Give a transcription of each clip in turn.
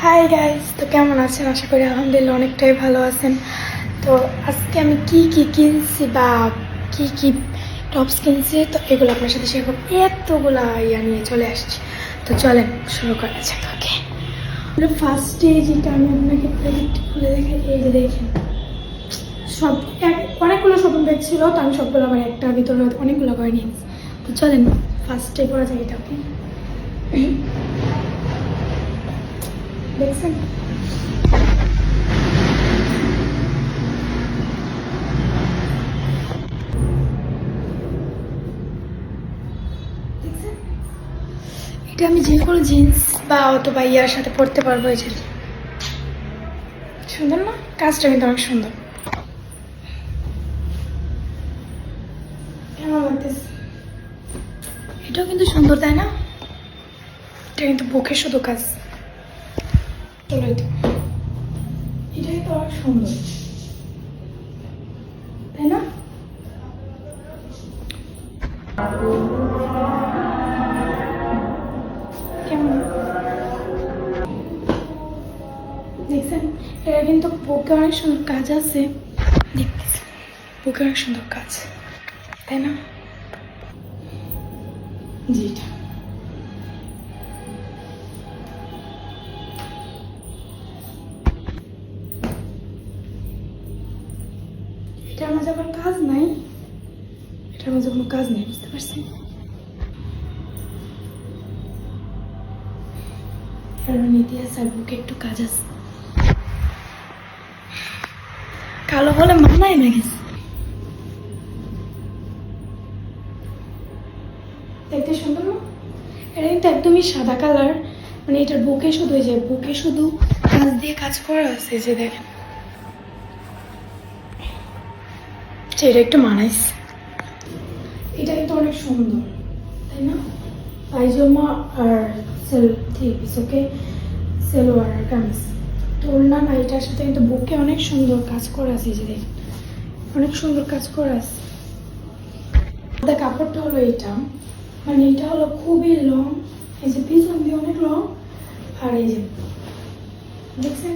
Hi guys, তো কেমন আছেন? আশা করি আলহামদুলিল্লাহ অনেকটাই ভালো আছেন। তো আজকে আমি কি কি কিনছি বা কি কি টপস কিনছি তো এগুলো আপনার সাথে শেয়ার করবো। এতগুলা নিয়ে চলে আসছি, তো চলেন শুরু করা যাক। ওকে, ফার্স্টে যেটা আমি আপনাকে প্যাকেট খুলে দেখাই, এই যে দেখেন সব অনেকগুলো শপিং ব্যাগ ছিল, তো আমি সবগুলো আমার একটার ভিতরে অনেকগুলো করে নিয়েছি। তো চলেন ফার্স্টে করা যায় এটা। ওকে, দেখছেন এটা আমি যে কোনো জিন্স বা অথবা ইয়ার সাথে পরতে পারবো। এই যে সুন্দর না? কাজটা কিন্তু অনেক সুন্দর। কেমন লাগতেছে? এটাও কিন্তু সুন্দর, তাই না? এটা কিন্তু বুকে শুধু কাজ। চলো, এটাই তো অনেক সুন্দর, তাই না? কেমন দেখছেন? এটা কিন্তু বুকে অনেক সুন্দর কাজ আছে, দেখতেছি বুকে অনেক সুন্দর কাজ, তাই না? জি, এটার মাঝে আবার কাজ নাই, এটার মাঝে কোনো কাজ নেই, বুঝতে পারছেন? নীতি আছে আর বুকে একটু কাজ আছে। কালো হলে মানায় না গেছে, দেখতে সুন্দর না? এটা কিন্তু একদমই সাদা কালার, মানে এটার বুকে শুধু এই যে বুকে শুধু কাজ দিয়ে কাজ করা আছে, যে দেখেন এটা একটু মানাইছে। এটা কিন্তু অনেক সুন্দর, তাই না? পায়জামা আর থ্রি পিস, ওকে, সালোয়ার আর কামিজ। তো না না, এটার সাথে কিন্তু বুকে অনেক সুন্দর কাজ করা আছে, যে দেখেন অনেক সুন্দর কাজ করা আছে। কাপড়টা হলো এটা, মানে এটা হলো খুবই লং, এই যে পিছন দিয়ে অনেক লং, আর এই যে দেখছেন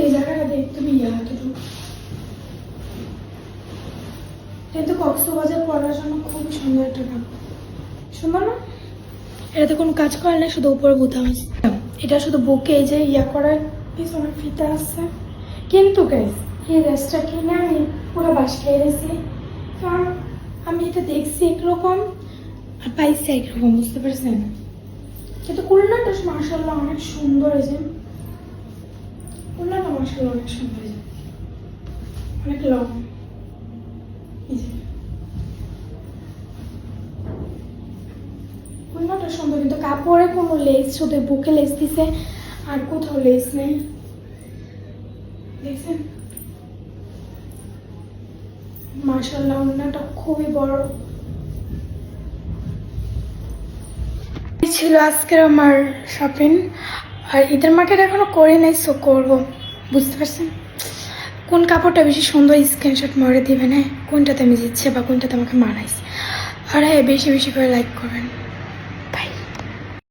এই জায়গাটা দেখতে কিন্তু কক্সবাজার পরার জন্য খুব সুন্দর একটা কাপড়, সুন্দর না? এটাতে কোনো কাজ করে না, শুধু উপরে বোতাম আছে। এটা শুধু বুকে এই যে করার পিছনে ফিতা আছে। কিন্তু গাইস, এই ড্রেসটা কিনে আমি পুরো বাস খেয়ে গেছি, কারণ আমি এটা দেখছি একরকম আর পাইছি একরকম, বুঝতে পারছেন? কিন্তু কুলনাটা মাশাআল্লাহ অনেক সুন্দর, এই যে কুলনাটা মাশাআল্লাহ অনেক সুন্দর, এই যে অনেক লং, এই যে কুলনাটা সুন্দর, কিন্তু কাপড়ে কোনো লেস, শুধু বুকে লেস দিছে আর কোথাও লেস নেই, দেখছেন? মাশাআল্লাহ ওড়নাটা খুবই বড়। ছিল আজকের আমার শপিং, আর ঈদের মার্কেট এখনো করে নাই, সো করবো, বুঝতে পারছেন? কোন কাপড়টা বেশি সুন্দর স্ক্রিনশট মারে দিবেন, হ্যাঁ, কোনটাতে আমি দিচ্ছে বা কোনটাতে আমাকে মানাইছে। আর হ্যাঁ, বেশি বেশি করে লাইক করবেন।